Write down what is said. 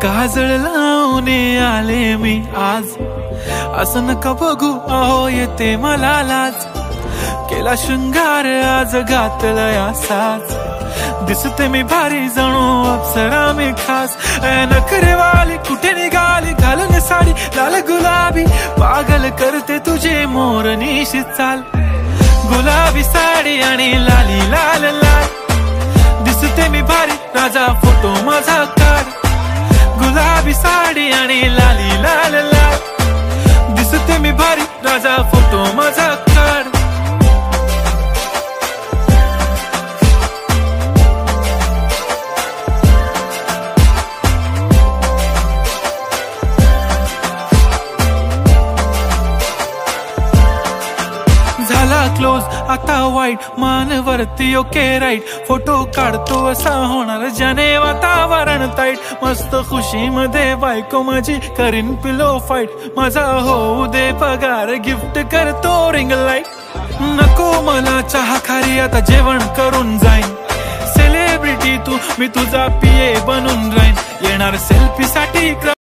काजळ लावून आले मी आज, असं नका बघू अहो येते मला लाज। केला शृंगार आज घातलाय असाच, दिसते मी भारी जणू अप्सरा मी खास। नखरेवाली कुठे निघाली घालून साडी लाल गुलाबी, पागल करते तुझे मोरनीशी चाल। गुलाबी साडी आणि लाली लाल लाल, दिसते मी भारी राजा फोटो माझा काढ। गुलाबी साडी आणि लाली लाल लाल, दिसते मी भारी राजा फोटो माझा काढ। झाला क्लोज आता वाईट मानवरती ओके राईट, फोटो काढतो असा होणार ज्याने वातावरण ताईट। मस्त खुशी मध्ये बायको माझी करीन पिलो फाईट, माझा होऊ दे पगार गिफ्ट करतो रिंग लाईट। नको मला चहा खारी आता जेवण करून जाईन, सेलिब्रिटी तू मी तुझा पिये बनून राहीन। येणार सेल्फी साठी